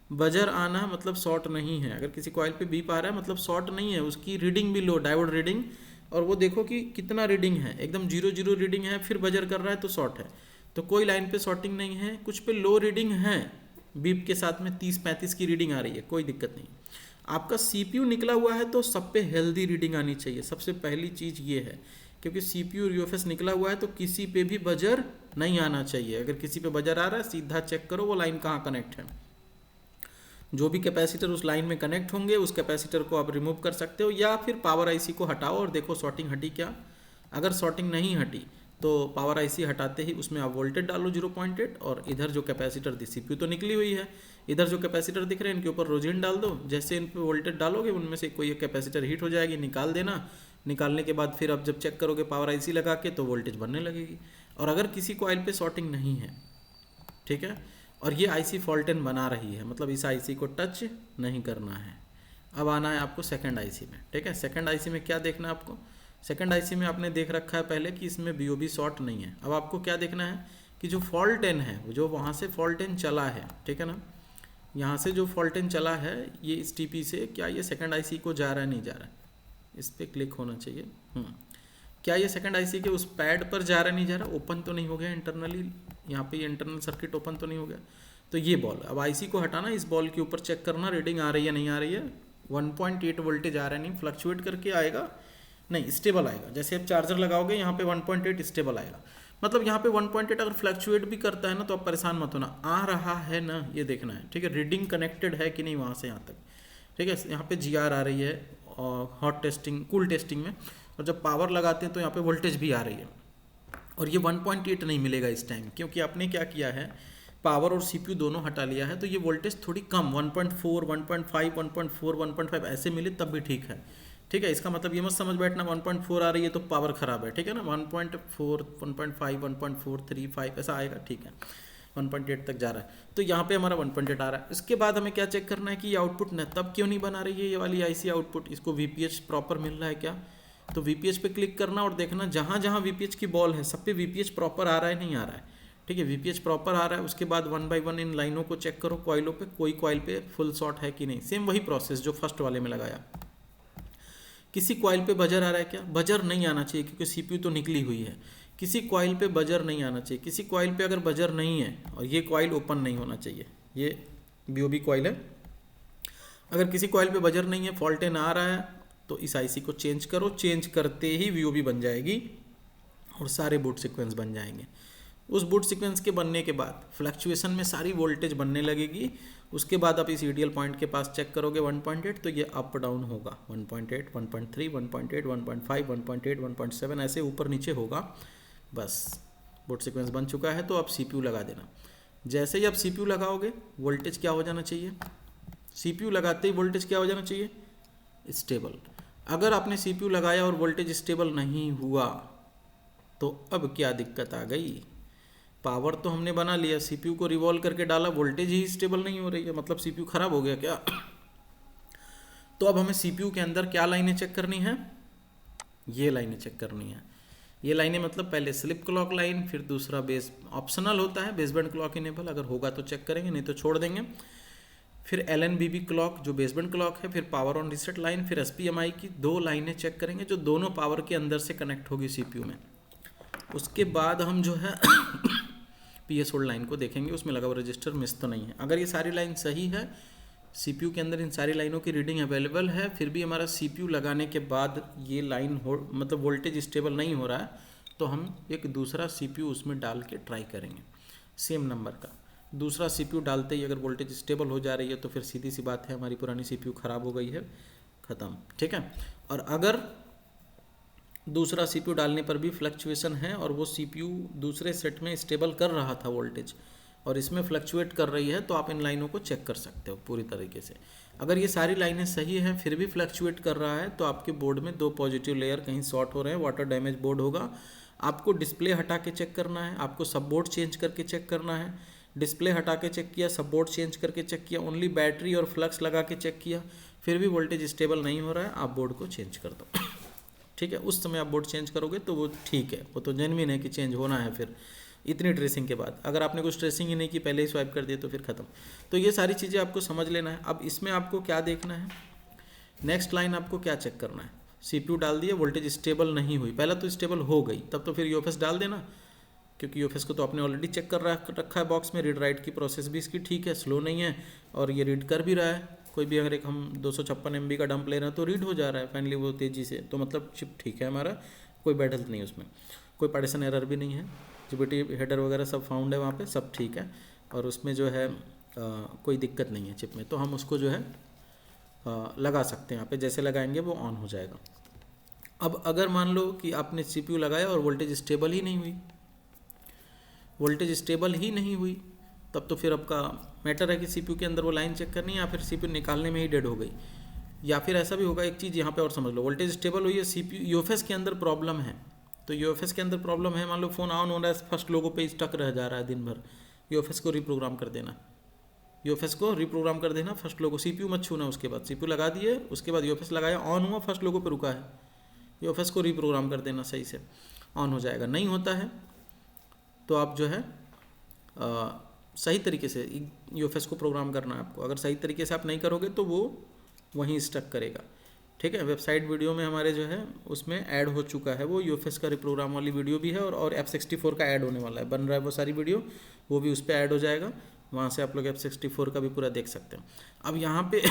बजर आना मतलब शॉर्ट नहीं है। अगर किसी कॉइल पे बीप आ रहा है मतलब शॉर्ट नहीं है, उसकी रीडिंग भी लो, डायोड रीडिंग, और वो देखो कि कितना रीडिंग है, एकदम 0 रीडिंग है, फिर बजर कर रहा है तो शॉर्ट है। तो कोई लाइन पे शॉर्टिंग नहीं है, कुछ पे लो रीडिंग है, बीप के साथ में 30-35 की रीडिंग आ रही है, कोई दिक्कत नहीं। आपका सीपीयू निकला हुआ है तो सब पे हेल्दी रीडिंग आनी चाहिए, सबसे पहली चीज़ ये है, क्योंकि सीपीयू यूएफएस निकला हुआ है तो किसी पे भी बजर नहीं आना चाहिए। अगर किसी पे बजर आ रहा है सीधा चेक करो वो लाइन कहाँ कनेक्ट है, जो भी कैपेसिटर उस लाइन में कनेक्ट होंगे उस कैपेसिटर को आप रिमूव कर सकते हो, या फिर पावर आईसी को हटाओ और देखो शॉर्टिंग हटी क्या। अगर शॉर्टिंग नहीं हटी तो पावर आईसी हटाते ही उसमें आप वोल्टेज डालो 0.8, और इधर जो कैपेसिटर दी सीपीयू तो निकली हुई है, इधर जो कैपेसिटर दिख रहे हैं इनके ऊपर रोजिन डाल दो, जैसे इन पे वोल्टेज डालोगे उनमें से कोई एक कैपेसिटर हीट हो जाएगी, निकाल देना। निकालने के बाद फिर अब जब चेक करोगे पावर आईसी लगा के तो वोल्टेज बनने लगेगी। और अगर किसी कॉइल पे शॉर्टिंग नहीं है, ठीक है, और ये आईसी फॉल्टन बना रही है, मतलब इस आईसी को टच नहीं करना है। अब आना है आपको सेकंड आईसी में, ठीक है। सेकंड आईसी में क्या देखना है आपको, सेकंड आईसी में आपने देख रखा है पहले कि इसमें बीओबी शॉर्ट नहीं है। अब आपको क्या देखना है कि जो फॉल्ट एन है, जो वहाँ से फॉल्ट एन चला है, ठीक है ना, यहाँ से जो फॉल्ट एन चला है ये इस टीपी से, क्या ये सेकंड आईसी को जा रहा है, नहीं जा रहा है, इस पर क्लिक होना चाहिए। क्या ये सेकंड आईसी के उस पैड पर जा रहा है, नहीं जा रहा, ओपन तो नहीं हो गया इंटरनली, यहाँ पे ये इंटरनल सर्किट ओपन तो नहीं हो गया। तो ये बॉल, अब आईसी को हटाना, इस बॉल के ऊपर चेक करना रीडिंग आ रही है नहीं आ रही है। 1.8 वोल्टेज आ रहा है, नहीं फ्लक्चुएट करके आएगा, नहीं स्टेबल आएगा। जैसे आप चार्जर लगाओगे यहाँ पे 1.8 स्टेबल आएगा, मतलब यहाँ पे 1.8 अगर फ्लक्चुएट भी करता है ना तो आप परेशान मत होना, आ रहा है ना ये देखना है, ठीक है। रीडिंग कनेक्टेड है कि नहीं वहाँ से यहाँ तक, ठीक है। यहाँ पे जीआर आ रही है हॉट टेस्टिंग कूल टेस्टिंग में, और जब पावर लगाते हैं तो यहाँ पे वोल्टेज भी आ रही है, और ये 1.8 नहीं मिलेगा इस टाइम, क्योंकि आपने क्या किया है, पावर और सीपीयू दोनों हटा लिया है। तो ये वोल्टेज थोड़ी कम 1.4, 1.5, 1.4, 1.5 ऐसे मिले तब भी ठीक है, ठीक है। इसका मतलब ये मत समझ बैठना 1.4 आ रही है तो पावर खराब है, ठीक है ना। 1.4, 1.5, 1.435 ऐसा आएगा, ठीक है। 1.8 तक जा रहा है तो यहाँ पे हमारा 1.8 आ रहा है। इसके बाद हमें क्या चेक करना है कि ये आउटपुट न तब क्यों नहीं बना रही है ये वाली आईसी आउटपुट, इसको वीपीएच प्रॉपर मिल रहा है क्या। तो वीपीएच पे क्लिक करना और देखना जहाँ जहाँ वीपीएच की बॉल है सब पे वीपीएच प्रॉपर आ रहा है नहीं आ रहा है, ठीक है। वीपीएच प्रॉपर आ रहा है, उसके बाद 1 बाय 1 इन लाइनों को चेक करो, कॉइलों पे कोई कॉइल पे फुल शॉर्ट है कि नहीं, सेम वही प्रोसेस जो फर्स्ट वाले में लगाया। किसी कॉइल पे बजर आ रहा है क्या, बजर नहीं आना चाहिए क्योंकि सीपीयू तो निकली हुई है। किसी कॉइल पे बजर नहीं आना चाहिए, किसी कॉइल पे अगर बजर नहीं है और ये कॉइल ओपन नहीं होना चाहिए, ये बीओबी कॉइल है, अगर किसी कॉइल पे बजर नहीं है फॉल्ट इन आ रहा है तो इस आईसी को चेंज करो, चेंज करते ही वीओबी बन जाएगी और सारे बूट सीक्वेंस बन जाएंगे। उस बूट सीक्वेंस के बनने के बाद फ्लक्चुएशन में सारी वोल्टेज बनने लगेगी। उसके बाद आप इस ईडीएल पॉइंट के पास चेक करोगे 1.8 तो ये अप डाउन होगा, 1.8, 1.3, 1.8, 1.5, 1.8, 1.7 ऐसे ऊपर नीचे होगा। बस बूट सीक्वेंस बन चुका है तो आप सीपीयू लगा देना। जैसे ही आप सीपीयू लगाओगे वोल्टेज क्या हो जाना चाहिए, सीपीयू लगाते ही वोल्टेज क्या हो जाना चाहिए, स्टेबल। अगर आपने सीपीयू लगाया और वोल्टेज स्टेबल नहीं हुआ तो अब क्या दिक्कत आ गई, पावर तो हमने बना लिया, सीपीयू को रिवॉल्व करके डाला, वोल्टेज ही स्टेबल नहीं हो रही है, मतलब सीपीयू खराब हो गया क्या। तो अब हमें सीपीयू के अंदर क्या लाइनें चेक करनी है, ये लाइनें चेक करनी है। ये लाइनें मतलब पहले स्लिप क्लॉक लाइन, फिर दूसरा बेस ऑप्शनल होता है बेसबैंड क्लॉक इनेबल, अगर होगा तो चेक करेंगे नहीं तो छोड़ देंगे। फिर LNBB क्लॉक जो बेसबैंड क्लॉक है, फिर पावर ऑन रीसेट लाइन, फिर SPMI की 2 लाइनें चेक करेंगे जो दोनों पावर के अंदर से कनेक्ट होगी सीपीयू में। उसके बाद हम जो है PS होल्ड लाइन को देखेंगे उसमें लगा हुआ रजिस्टर मिस तो नहीं है। अगर ये सारी लाइन सही है, सीपीयू के अंदर इन सारी लाइनों की रीडिंग अवेलेबल है, फिर भी हमारा सीपीयू लगाने के बाद ये लाइन मतलब वोल्टेज स्टेबल नहीं हो रहा है, तो हम एक दूसरा सीपीयू उसमें डाल के ट्राई करेंगे सेम नंबर का। दूसरा सीपीयू डालते ही अगर वोल्टेज स्टेबल हो जा रही है तो फिर सीधी सी बात है हमारी पुरानी सीपीयू ख़राब हो गई है, ख़त्म, ठीक है। और अगर दूसरा सीपीयू डालने पर भी फ्लक्चुएशन है और वो सीपीयू दूसरे सेट में स्टेबल कर रहा था वोल्टेज और इसमें फ्लक्चुएट कर रही है, तो आप इन लाइनों को चेक कर सकते हो पूरी तरीके से। अगर ये सारी लाइनें सही हैं फिर भी फ्लक्चुएट कर रहा है तो आपके बोर्ड में 2 पॉजिटिव लेयर कहीं शॉर्ट हो रहे हैं, वाटर डैमेज बोर्ड होगा। आपको डिस्प्ले हटा के चेक करना है, आपको सब बोर्ड चेंज करके चेक करना है। डिस्प्ले हटा के चेक किया, सब बोर्ड चेंज करके चेक किया, ओनली बैटरी और फ्लक्स लगा के चेक किया, फिर भी वोल्टेज स्टेबल नहीं हो रहा है, आप बोर्ड को चेंज कर दो, ठीक है। उस समय आप बोर्ड चेंज करोगे तो वो ठीक है, वो तो जेन्युइन है कि चेंज होना है। फिर इतनी ट्रेसिंग के बाद। अगर आपने कुछ ट्रेसिंग ही नहीं की, पहले ही स्वाइप कर दिया, तो फिर ख़त्म। तो ये सारी चीज़ें आपको समझ लेना है। अब इसमें आपको क्या देखना है, नेक्स्ट लाइन आपको क्या चेक करना है, CPU डाल दिए, वोल्टेज स्टेबल नहीं हुई, पहला तो स्टेबल हो गई, तब तो फिर UFS डाल देना, क्योंकि UFS को तो आपने ऑलरेडी चेक कर रखा है बॉक्स में। रीड राइट की प्रोसेस भी इसकी ठीक है, स्लो नहीं है, और ये रीड कर भी रहा है। कोई भी अगर एक हम 256 MB का डंप ले रहे हैं तो रीड हो जा रहा है फाइनली वो तेज़ी से, तो मतलब चिप ठीक है हमारा, कोई बैड हेल्थ नहीं है उसमें, कोई पार्टीशन एरर भी नहीं है, जीबीटी हेडर वगैरह सब फाउंड है वहाँ पे, सब ठीक है, और उसमें जो है कोई दिक्कत नहीं है चिप में। तो हम उसको जो है लगा सकते हैं यहाँ पे, जैसे लगाएंगे वो ऑन हो जाएगा। अब अगर मान लो कि आपने CPU लगाया और वोल्टेज स्टेबल ही नहीं हुई, वोल्टेज स्टेबल ही नहीं हुई, तब तो फिर आपका मैटर है कि CPU के अंदर वो लाइन चेक करनी है, या फिर CPU निकालने में ही डेड हो गई। या फिर ऐसा भी होगा, एक चीज़ यहाँ पे और समझ लो, वोल्टेज स्टेबल हुई है, CPU UFS के अंदर प्रॉब्लम है, तो UFS के अंदर प्रॉब्लम है, मान लो फ़ोन ऑन हो रहा है, फर्स्ट लोगों पे स्टक रह जा रहा है दिन भर, UFS को रिप्रोग्राम कर देना, UFS को रिप्रोग्राम कर देना, फर्स्ट लोगों, CPU मत छूना, उसके बाद CPU लगा दिए, उसके बाद UFS लगाया, ऑन हुआ, फर्स्ट लोगों पे रुका है, UFS को रिप्रोग्राम कर देना, सही से ऑन हो जाएगा। नहीं होता है तो आप जो है सही तरीके से UFS को प्रोग्राम करना है आपको। अगर सही तरीके से आप नहीं करोगे तो वो वहीं स्टक करेगा। ठीक है, वेबसाइट वीडियो में हमारे जो है उसमें ऐड हो चुका है वो UFS का रिप्रोग्राम वाली वीडियो भी है, और F64 का ऐड होने वाला है, बन रहा है वो सारी वीडियो, वो भी उस पर ऐड हो जाएगा, वहाँ से आप लोग F64 का भी पूरा देख सकते हैं। अब यहाँ पे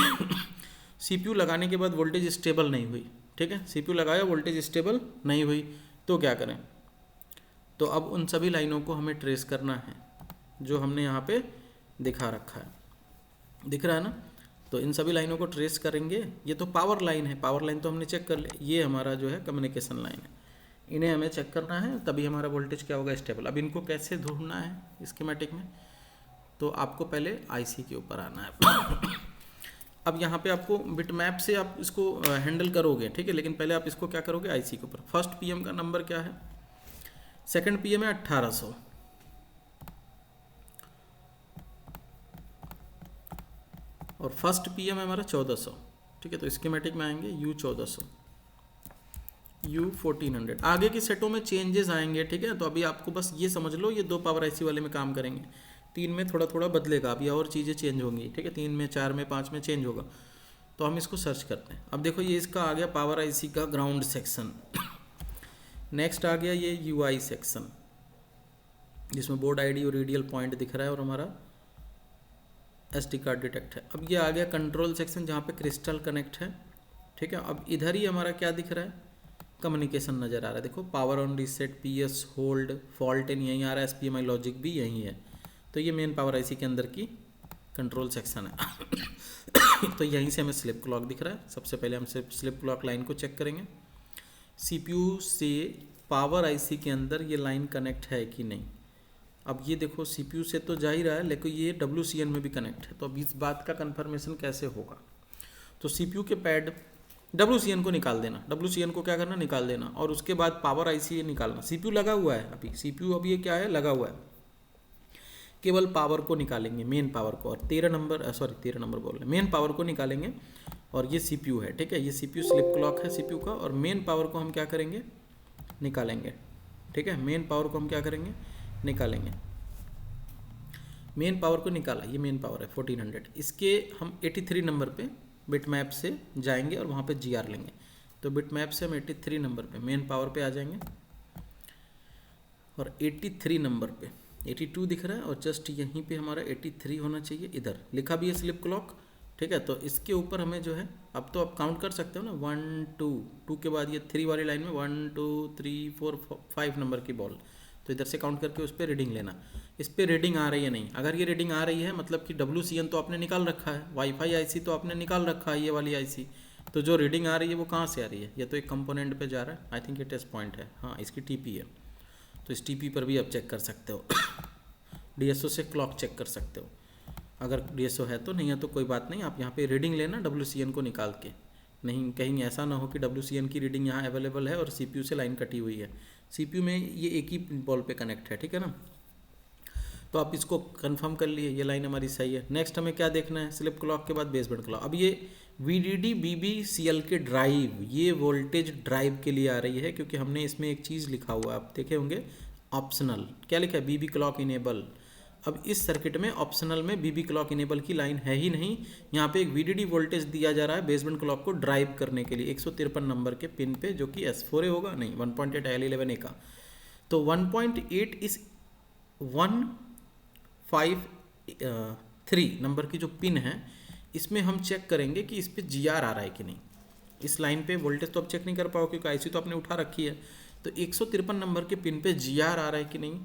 CPU लगाने के बाद वोल्टेज स्टेबल नहीं हुई, ठीक है, CPU लगाया, वोल्टेज स्टेबल नहीं हुई, तो क्या करें, तो अब उन सभी लाइनों को हमें ट्रेस करना है जो हमने यहाँ पे दिखा रखा है, दिख रहा है ना। तो इन सभी लाइनों को ट्रेस करेंगे। ये तो पावर लाइन है, पावर लाइन तो हमने चेक कर लिया, ये हमारा जो है कम्युनिकेशन लाइन है, इन्हें हमें चेक करना है, तभी हमारा वोल्टेज क्या होगा, स्टेबल। अब इनको कैसे ढूंढना है स्कीमेटिक में, तो आपको पहले IC के ऊपर आना है। अब यहाँ पे आपको बिट मैप से आप इसको हैंडल करोगे, ठीक है, लेकिन पहले आप इसको क्या करोगे, IC के ऊपर। फर्स्ट PM का नंबर क्या है, सेकंड PM है 1800, और फर्स्ट PM है हमारा 1400, ठीक है। तो स्कीमेटिक में आएंगे U1400, U1400, आगे की सेटों में चेंजेस आएंगे, ठीक है। तो अभी आपको बस ये समझ लो, ये 2 पावर IC वाले में काम करेंगे, 3 में थोड़ा थोड़ा बदलेगा, अभी और चीज़ें चेंज होंगी, ठीक है, 3 में, 4 में, 5 में चेंज होगा। तो हम इसको सर्च करते हैं। अब देखो ये इसका आ गया पावर IC का ग्राउंड सेक्शन। नेक्स्ट आ गया ये UI सेक्शन, जिसमें बोर्ड ID और रेडियल पॉइंट दिख रहा है, और हमारा SD कार्ड डिटेक्ट है। अब ये आ गया कंट्रोल सेक्शन, जहाँ पे क्रिस्टल कनेक्ट है, ठीक है। अब इधर ही हमारा क्या दिख रहा है, कम्युनिकेशन नज़र आ रहा है, देखो power on, reset, PS hold, fault in यहीं आ रहा है, SPMI लॉजिक भी यहीं है। तो ये मेन पावर IC के अंदर की कंट्रोल सेक्शन है। तो यहीं से हमें स्लिप क्लॉक दिख रहा है। सबसे पहले हम स्लिप क्लॉक लाइन को चेक करेंगे, CPU से पावर IC के अंदर ये लाइन कनेक्ट है कि नहीं। अब ये देखो CPU से तो जा ही रहा है, लेकिन ये WCN में भी कनेक्ट है, तो अब इस बात का कंफर्मेशन कैसे होगा। तो CPU के पैड WCN को निकाल देना, WCN को क्या करना, निकाल देना, और उसके बाद पावर IC निकालना। CPU लगा हुआ है अभी, CPU अभी ये क्या है, लगा हुआ है, केवल पावर को निकालेंगे, मेन पावर को, और 13 नंबर बोल रहे, मेन पावर को निकालेंगे, और ये CPU है, ठीक है, ये CPU स्लिप क्लॉक है CPU का, और मेन पावर को हम क्या करेंगे, निकालेंगे, ठीक है। मेन पावर को हम क्या करेंगे, निकालेंगे। मेन पावर को निकाला, ये मेन पावर है 1400, इसके हम 83 नंबर पे बिट मैप से जाएंगे और वहाँ पे GR लेंगे। तो बिट मैप से हम 83 नंबर पे मेन पावर पे आ जाएंगे, और 83 नंबर पे 82 दिख रहा है, और जस्ट यहीं पे हमारा 83 होना चाहिए, इधर लिखा भी है स्लिप क्लॉक, ठीक है। तो इसके ऊपर हमें जो है, अब तो आप काउंट कर सकते हो ना, 1 2 के बाद ये 3 वाली लाइन में 1 2 3 4 5 नंबर की बॉल, तो इधर से काउंट करके उस पर रीडिंग लेना। इस पर रीडिंग आ रही है नहीं, अगर ये रीडिंग आ रही है मतलब कि WCN तो आपने निकाल रखा है, वाईफाई IC तो आपने निकाल रखा है, ये वाली IC, तो जो रीडिंग आ रही है वो कहाँ से आ रही है, ये तो एक कंपोनेंट पे जा रहा है, आई थिंक ये टेस्ट पॉइंट है, हाँ इसकी TP है, तो इस TP पर भी आप चेक कर सकते हो। DSO से क्लॉक चेक कर सकते हो, अगर DSO है तो, नहीं है तो कोई बात नहीं, आप यहाँ पे रीडिंग लेना WCN को निकाल के, नहीं कहीं ऐसा ना हो कि WCN की रीडिंग यहाँ अवेलेबल है और CPU से लाइन कटी हुई है, CPU में ये एक ही बॉल पे कनेक्ट है, ठीक है ना। तो आप इसको कंफर्म कर लिए, ये लाइन हमारी सही है। नेक्स्ट हमें क्या देखना है, स्लिप क्लॉक के बाद बेसबैंड क्लॉक। अब ये VDD BBCL के ड्राइव, ये वोल्टेज ड्राइव के लिए आ रही है, क्योंकि हमने इसमें एक चीज़ लिखा हुआ है, आप देखे होंगे, ऑप्शनल, क्या लिखा है, बीबी क्लॉक इनेबल। अब इस सर्किट में ऑप्शनल में बीबी क्लॉक इनेबल की लाइन है ही नहीं। यहाँ पे एक वीडीडी वोल्टेज दिया जा रहा है बेसबैंड क्लॉक को ड्राइव करने के लिए 153 नंबर के पिन पे, जो कि S4A होगा, नहीं 1.8 L11A का। तो 1.8 इस 153 नंबर की जो पिन है, इसमें हम चेक करेंगे कि इस पे GR आ रहा है कि नहीं। इस लाइन पे वोल्टेज तो आप चेक नहीं कर पाओ क्योंकि IC तो आपने उठा रखी है। तो 153 नंबर के पिन पे GR आ रहा है कि नहीं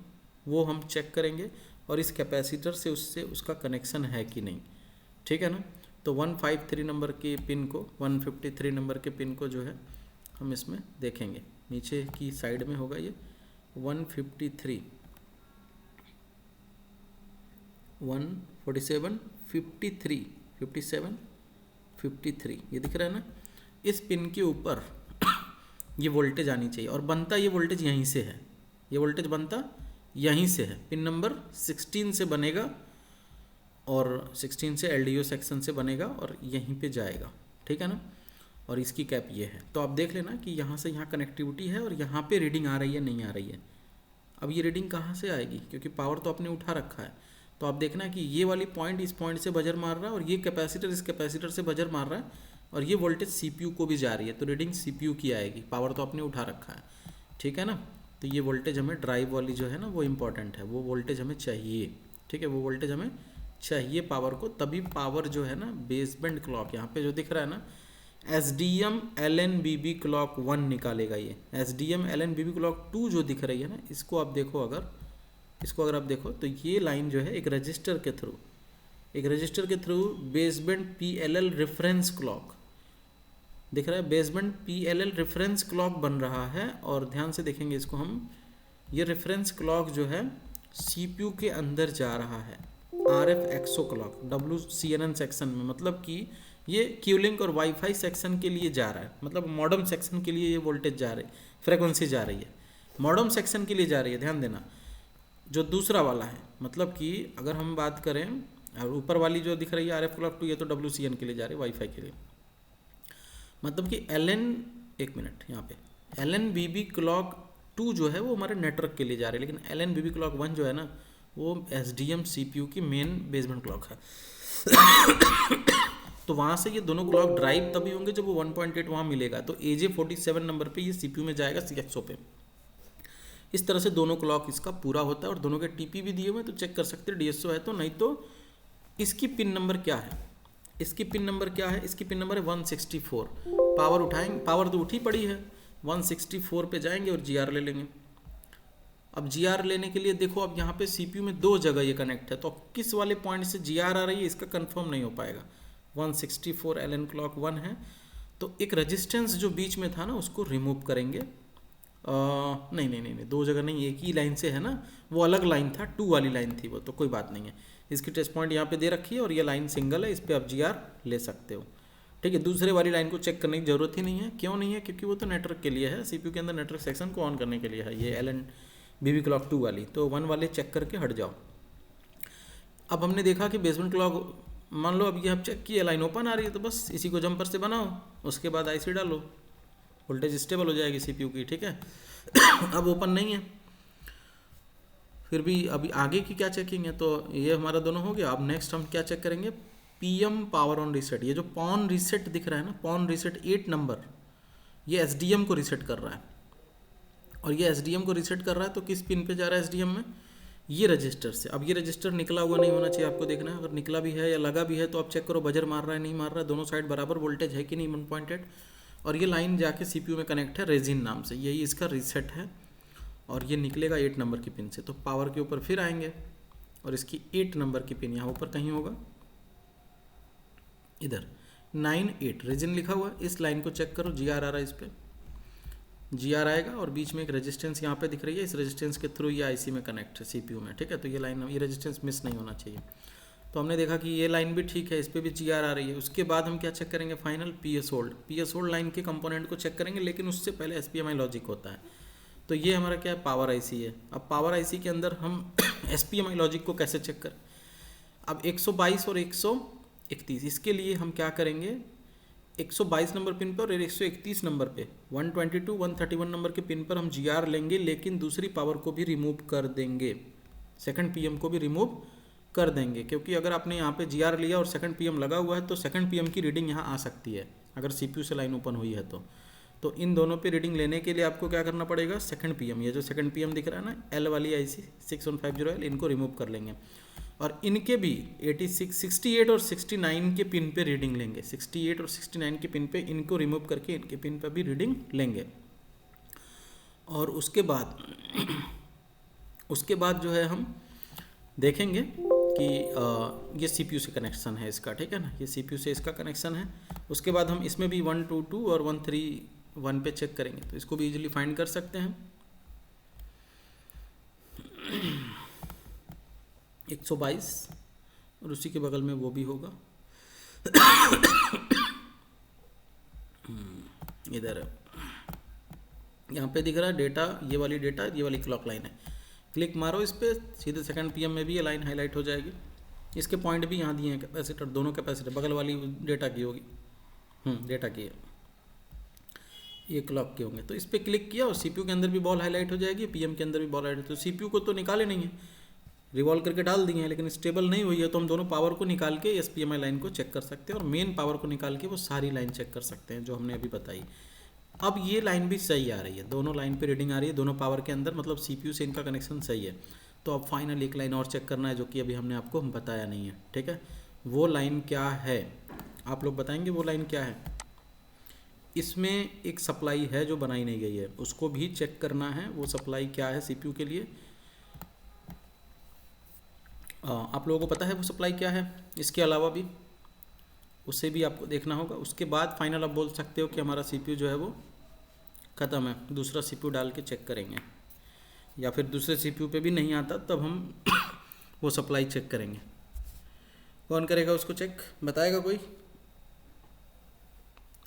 वो हम चेक करेंगे, और इस कैपेसिटर से उससे उसका कनेक्शन है कि नहीं, ठीक है ना। तो 153 नंबर के पिन को, 153 नंबर के पिन को जो है हम इसमें देखेंगे, नीचे की साइड में होगा ये 153, 147, 53, 57, 53, ये दिख रहा है ना। इस पिन के ऊपर ये वोल्टेज आनी चाहिए, और बनता ये वोल्टेज यहीं से है, ये वोल्टेज बनता यहीं से है, पिन नंबर 16 से बनेगा, और 16 से LDO सेक्शन से बनेगा और यहीं पे जाएगा, ठीक है ना। और इसकी कैप ये है। तो आप देख लेना कि यहाँ से यहाँ कनेक्टिविटी है, और यहाँ पे रीडिंग आ रही है नहीं आ रही है। अब ये रीडिंग कहाँ से आएगी, क्योंकि पावर तो आपने उठा रखा है। तो आप देखना कि ये वाली पॉइंट इस पॉइंट से बजर मार रहा है, और ये कैपेसिटर इस कैपेसिटर से बजर मार रहा है, और ये वोल्टेज CPU को भी जा रही है, तो रीडिंग CPU की आएगी, पावर तो आपने उठा रखा है, ठीक है ना। तो ये वोल्टेज हमें ड्राइव वाली जो है ना वो इम्पॉर्टेंट है, वो वोल्टेज हमें चाहिए, ठीक है, वो वोल्टेज हमें चाहिए पावर को, तभी पावर जो है ना बेसबैंड क्लॉक यहाँ पे जो दिख रहा है ना SDM LNBB क्लॉक 1 निकालेगा। ये SDM LNBB क्लॉक 2 जो दिख रही है ना, इसको आप देखो, अगर आप देखो तो ये लाइन जो है एक रजिस्टर के through baseband PLL reference clock दिख रहा है, बेसबैंड PLL रेफरेंस क्लॉक बन रहा है। और ध्यान से देखेंगे इसको हम, ये रेफरेंस क्लॉक जो है CPU के अंदर जा रहा है, RF एक्सो क्लॉक WCNN सेक्शन में, मतलब कि ये क्यूलिंक और वाईफाई सेक्शन के लिए जा रहा है, मतलब मॉडम सेक्शन के लिए ये वोल्टेज जा रही है, फ्रीक्वेंसी जा रही है, मॉडम सेक्शन के लिए जा रही है, ध्यान देना। जो दूसरा वाला है, मतलब कि अगर हम बात करें, और ऊपर वाली जो दिख रही है RF क्लॉक 2, ये तो WCN के लिए जा रही है, वाईफाई के लिए। मतलब कि एक मिनट यहाँ पे LNBB क्लॉक 2 जो है वो हमारे नेटवर्क के लिए जा रही है, लेकिन LNBB क्लॉक 1 जो है ना वो SDM CPU की मेन बेसबैंड क्लॉक है। तो वहाँ से ये दोनों क्लॉक ड्राइव तभी होंगे जब वो 1.8 वहाँ मिलेगा, तो AJ47 नंबर पे ये CPU में जाएगा CXO पे। इस तरह से दोनों क्लॉक इसका पूरा होता है, और दोनों के TP भी दिए हुए हैं, तो चेक कर सकते हैं DSO है तो, नहीं तो इसकी पिन नंबर क्या है, इसकी पिन नंबर है 164। पावर उठाएंगे, पावर तो उठी पड़ी है, 164 पे जाएंगे और GR ले लेंगे। अब GR लेने के लिए देखो, अब यहाँ पे CPU में 2 जगह ये कनेक्ट है, तो किस वाले पॉइंट से GR आ रही है इसका कंफर्म नहीं हो पाएगा। 164 LN क्लॉक 1 है, तो एक रेजिस्टेंस जो बीच में था ना उसको रिमूव करेंगे। नहीं 2 जगह नहीं, एक ही लाइन से है ना, वो अलग लाइन था, 2 वाली लाइन थी वो, तो कोई बात नहीं है। इसकी टेस्ट पॉइंट यहाँ पे दे रखी है, और ये लाइन सिंगल है, इस पर आप GR ले सकते हो, ठीक है। दूसरे वाली लाइन को चेक करने की जरूरत ही नहीं है। क्यों नहीं है, क्योंकि वो तो नेटवर्क के लिए है, CPU के अंदर नेटवर्क सेक्शन को ऑन करने के लिए है ये LNBB क्लॉक 2 वाली। तो 1 वाले चेक करके हट जाओ। अब हमने देखा कि बेसबैंड क्लॉक, मान लो अब ये आप चेक किए, लाइन ओपन आ रही है, तो बस इसी को जंपर से बनाओ, उसके बाद IC डालो, वोल्टेज स्टेबल हो जाएगी CPU की, ठीक है। अब ओपन नहीं है, फिर भी अभी आगे की क्या चेकिंग है, तो ये हमारा दोनों हो गया। अब नेक्स्ट हम क्या चेक करेंगे, PM पावर ऑन रीसेट। ये जो पॉन रीसेट दिख रहा है ना, पॉन रीसेट 8 नंबर, ये SDM को रीसेट कर रहा है, और ये SDM को रीसेट कर रहा है तो किस पिन पे जा रहा है SDM में, ये रजिस्टर से। अब ये रजिस्टर निकला हुआ नहीं होना चाहिए, आपको देखना है, अगर निकला भी है या लगा भी है तो आप चेक करो बजर मार रहा है नहीं मार रहा है, दोनों साइड बराबर वोल्टेज है कि नहीं 1.8। और ये लाइन जाके CPU में कनेक्ट है रेजिन नाम से, यही इसका रीसेट है, और ये निकलेगा 8 नंबर की पिन से। तो पावर के ऊपर फिर आएंगे, और इसकी 8 नंबर की पिन यहाँ ऊपर कहीं होगा, इधर 98 रेजिन लिखा हुआ, इस लाइन को चेक करो, GR आ रहा है, इस पर GR आएगा, और बीच में एक रेजिस्टेंस यहाँ पे दिख रही है, इस रेजिस्टेंस के थ्रू ये IC में कनेक्ट है CPU में, ठीक है। तो ये लाइन, ये रेजिस्टेंस मिस नहीं होना चाहिए। तो हमने देखा कि ये लाइन भी ठीक है, इस पर भी GR आ रही है। उसके बाद हम क्या चेक करेंगे, फाइनल PS होल्ड लाइन के कंपोनेंट को चेक करेंगे, लेकिन उससे पहले SPMI लॉजिक होता है। तो ये हमारा क्या है, पावर IC है। अब पावर IC के अंदर हम SPMI लॉजिक को कैसे चेक करें। अब 122 और 131, इसके लिए हम क्या करेंगे, 122 नंबर पिन पर और 131 नंबर पे 122 131 नंबर के पिन पर हम GR लेंगे, लेकिन दूसरी पावर को भी रिमूव कर देंगे, सेकंड PM को भी रिमूव कर देंगे, क्योंकि अगर आपने यहाँ पे GR लिया और सेकंड PM लगा हुआ है तो सेकंड PM की रीडिंग यहाँ आ सकती है अगर CPU से लाइन ओपन हुई है तो इन दोनों पे रीडिंग लेने के लिए आपको क्या करना पड़ेगा, सेकंड PM, ये जो सेकंड PM दिख रहा है ना L वाली IC 6150L, इनको रिमूव कर लेंगे और इनके भी 86 68 और 69 के पिन पे रीडिंग लेंगे, 68 और 69 के पिन पे इनको रिमूव करके इनके पिन पे भी रीडिंग लेंगे। और उसके बाद जो है हम देखेंगे कि ये CPU से कनेक्शन है इसका, ठीक है ना, ये CPU से इसका कनेक्शन है। उसके बाद हम इसमें भी 122 और 131 पे चेक करेंगे, तो इसको भी इजीली फाइंड कर सकते हैं। 122 और उसी के बगल में वो भी होगा इधर यहाँ पे दिख रहा है डेटा, ये वाली डेटा, ये वाली क्लॉक लाइन है, क्लिक मारो इस पर, सीधे सेकंड PM में भी ये लाइन हाईलाइट हो जाएगी। इसके पॉइंट भी यहाँ दिए हैं, कैपेसिटर, दोनों कैपेसिटर, बगल वाली डेटा की होगी, डेटा की है, ये क्लॉक के होंगे। तो इस पर क्लिक किया और CPU के अंदर भी बॉल हाईलाइट हो जाएगी, PM के अंदर भी बॉल हाईलाइट। तो CPU को तो निकाले नहीं है, रिवॉल्व करके डाल दिए हैं, लेकिन स्टेबल नहीं हुई है, तो हम दोनों पावर को निकाल के SPMI लाइन को चेक कर सकते हैं और मेन पावर को निकाल के वो सारी लाइन चेक कर सकते हैं जो हमने अभी बताई। अब ये लाइन भी सही आ रही है, दोनों लाइन पे रीडिंग आ रही है, दोनों पावर के अंदर, मतलब CPU से इनका कनेक्शन सही है। तो अब फाइनल एक लाइन और चेक करना है जो कि अभी हमने आपको बताया नहीं है, ठीक है। वो लाइन क्या है, आप लोग बताएंगे वो लाइन क्या है। इसमें एक सप्लाई है जो बनाई नहीं गई है, उसको भी चेक करना है, वो सप्लाई क्या है CPU के लिए। आप लोगों को पता है वो सप्लाई क्या है, इसके अलावा भी उसे भी आपको देखना होगा। उसके बाद फाइनल आप बोल सकते हो कि हमारा CPU जो है वो ख़त्म है, दूसरा CPU डाल के चेक करेंगे, या फिर दूसरे CPU पे भी नहीं आता तब हम वो सप्लाई चेक करेंगे। कौन करेगा उसको चेक, बताएगा कोई।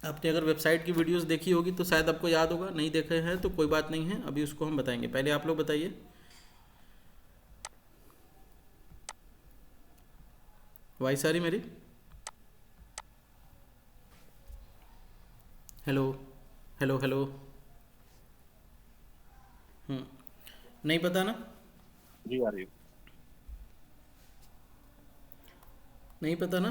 आपने अगर वेबसाइट की वीडियोस देखी होगी तो शायद आपको याद होगा, नहीं देखे हैं तो कोई बात नहीं है, अभी उसको हम बताएंगे। पहले आप लोग बताइए, वॉइस आ रही मेरी, हेलो हेलो हेलो, नहीं पता ना, जी आ रही है, नहीं पता ना।